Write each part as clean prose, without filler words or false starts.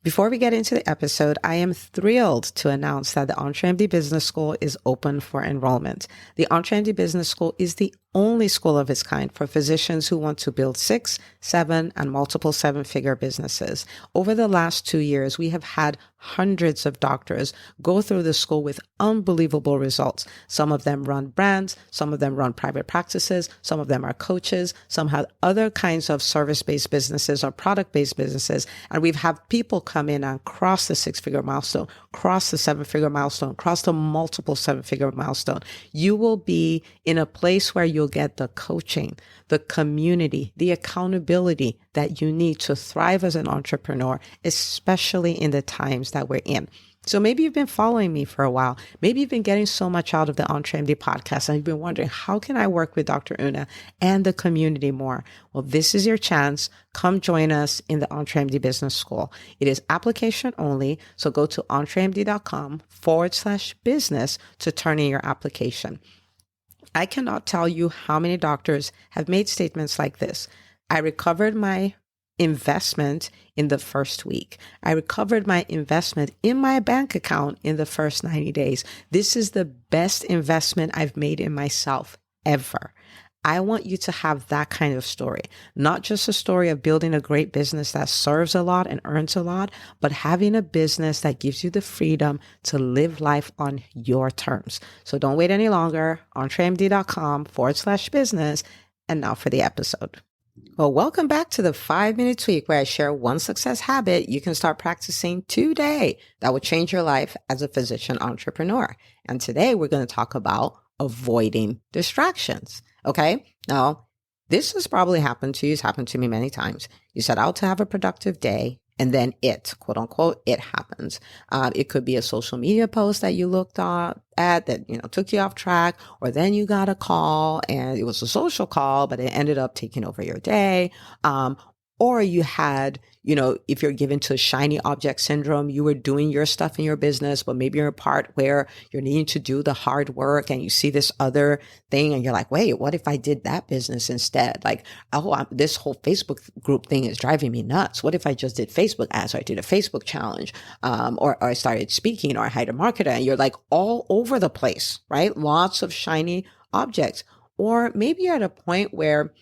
Before we get into the episode, I am thrilled to announce that the EntreMD Business School is open for enrollment. The EntreMD Business School is the only school of its kind for physicians who want to build 6, 7, and multiple 7-figure businesses. Over the last 2 years, we have had hundreds of doctors go through the school with unbelievable results. Some of them run brands, some of them run private practices, some of them are coaches, some have other kinds of service-based businesses or product-based businesses. And we've had people come in and cross the 6-figure milestone, cross the 7-figure milestone, cross the multiple 7-figure milestone. You will be in a place where you'll get the coaching, the community, the accountability that you need to thrive as an entrepreneur, especially in the times that we're in. So maybe you've been following me for a while. Maybe you've been getting so much out of the EntreMD podcast and you've been wondering, how can I work with Dr. Una and the community more? Well, this is your chance. Come join us in the EntreMD Business School. It is application only. So go to entremd.com/business to turn in your application. I cannot tell you how many doctors have made statements like this. I recovered my investment in the first week. I recovered my investment in my bank account in the first 90 days. This is the best investment I've made in myself ever. I want you to have that kind of story, not just a story of building a great business that serves a lot and earns a lot, but having a business that gives you the freedom to live life on your terms. So don't wait any longer. entremd.com/business. And now for the episode. Well, welcome back to the 5-Minute Tweak, where I share one success habit you can start practicing today that will change your life as a physician entrepreneur. And today we're going to talk about avoiding distractions. Okay. Now, this has probably happened to you. It's happened to me many times. You set out to have a productive day and then quote unquote, it happens. It could be a social media post that you looked at that, took you off track, or then you got a call and it was a social call, but it ended up taking over your day. Or you had, if you're given to shiny object syndrome, you were doing your stuff in your business, but maybe you're a part where you're needing to do the hard work and you see this other thing and you're like, wait, what if I did that business instead? Like, this whole Facebook group thing is driving me nuts. What if I just did Facebook ads, or I did a Facebook challenge, or I started speaking, or I hired a marketer, and you're like all over the place, right? Lots of shiny objects. Or maybe you're at a point where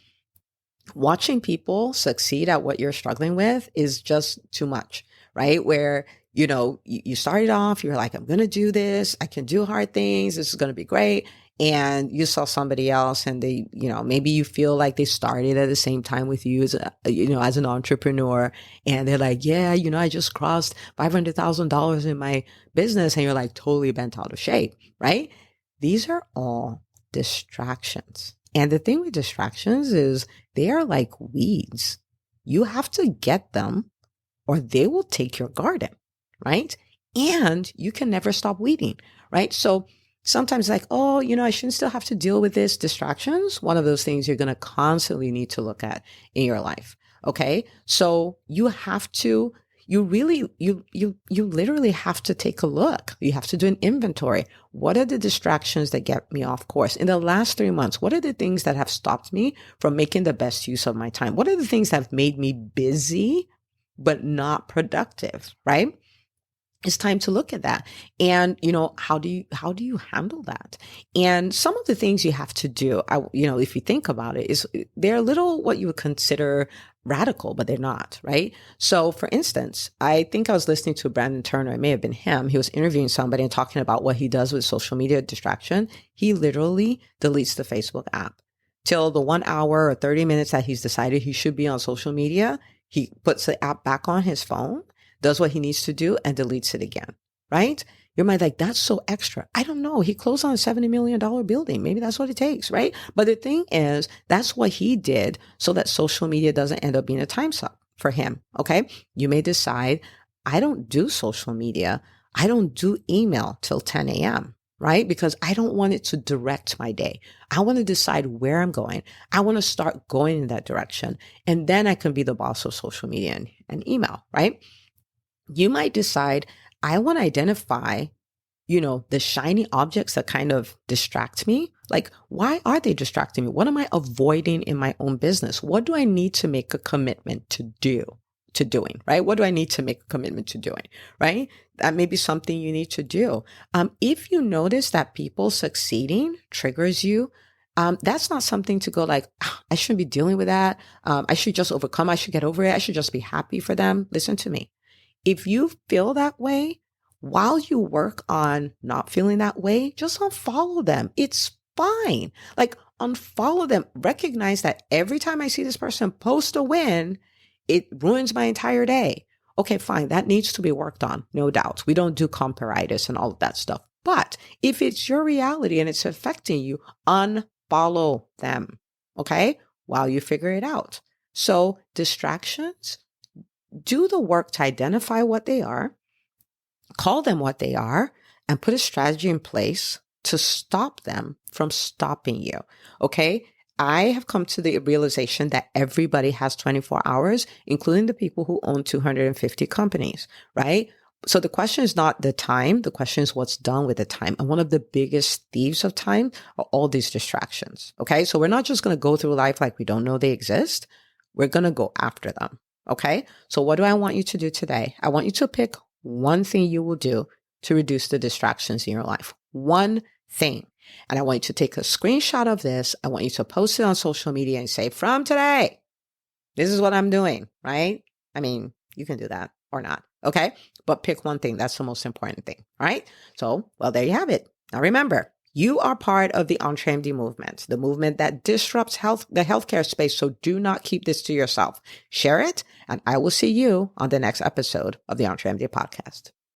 watching people succeed at what you're struggling with is just too much, right? Where, you started off, you're like, I'm going to do this. I can do hard things. This is going to be great. And you saw somebody else and they, maybe you feel like they started at the same time with you as, as an entrepreneur. And they're like, yeah, I just crossed $500,000 in my business. And you're like totally bent out of shape, right? These are all distractions. And the thing with distractions is they are like weeds. You have to get them or they will take your garden, right? And you can never stop weeding, right? So sometimes like, I shouldn't still have to deal with this. Distractions, one of those things you're going to constantly need to look at in your life. Okay. So you have to, you literally have to take a look. You have to do an inventory. What are the distractions that get me off course? In the last 3 months, what are the things that have stopped me from making the best use of my time? What are the things that have made me busy, but not productive, right? It's time to look at that. And, how do you handle that? And some of the things you have to do, if you think about it, is they're a little what you would consider radical, but they're not, right? So for instance, I think I was listening to Brandon Turner. It may have been him. He was interviewing somebody and talking about what he does with social media distraction. He literally deletes the Facebook app till the 1 hour or 30 minutes that he's decided he should be on social media. He puts the app back on his phone, does what he needs to do, and deletes it again, right? You might like, that's so extra. I don't know. He closed on a $70 million building. Maybe that's what it takes, right? But the thing is, that's what he did so that social media doesn't end up being a time suck for him, okay? You may decide, I don't do social media. I don't do email till 10 a.m., right? Because I don't want it to direct my day. I want to decide where I'm going. I want to start going in that direction. And then I can be the boss of social media and email, right? You might decide, I want to identify, the shiny objects that kind of distract me. Like, why are they distracting me? What am I avoiding in my own business? What do I need to make a commitment to do to doing, right? What do I need to make a commitment to doing, right? That may be something you need to do. If you notice that people succeeding triggers you, that's not something to go like, I shouldn't be dealing with that. I should just overcome. I should get over it. I should just be happy for them. Listen to me. If you feel that way, while you work on not feeling that way, just unfollow them. It's fine. Like, unfollow them. Recognize that every time I see this person post a win, it ruins my entire day. Okay, fine. That needs to be worked on. No doubt. We don't do comparitis and all of that stuff. But if it's your reality and it's affecting you, unfollow them. Okay? While you figure it out. So distractions, do the work to identify what they are, call them what they are, and put a strategy in place to stop them from stopping you. Okay? I have come to the realization that everybody has 24 hours, including the people who own 250 companies, right? So the question is not the time. The question is what's done with the time. And one of the biggest thieves of time are all these distractions. Okay? So we're not just going to go through life like we don't know they exist. We're going to go after them. Okay? So what do I want you to do today? I want you to pick one thing you will do to reduce the distractions in your life. One thing. And I want you to take a screenshot of this. I want you to post it on social media and say, from today, this is what I'm doing, right? I mean, you can do that or not. Okay? But pick one thing. That's the most important thing. All right? So, well, there you have it. Now remember, you are part of the EntreMD movement, the movement that disrupts the healthcare space. So do not keep this to yourself. Share it, and I will see you on the next episode of the EntreMD podcast.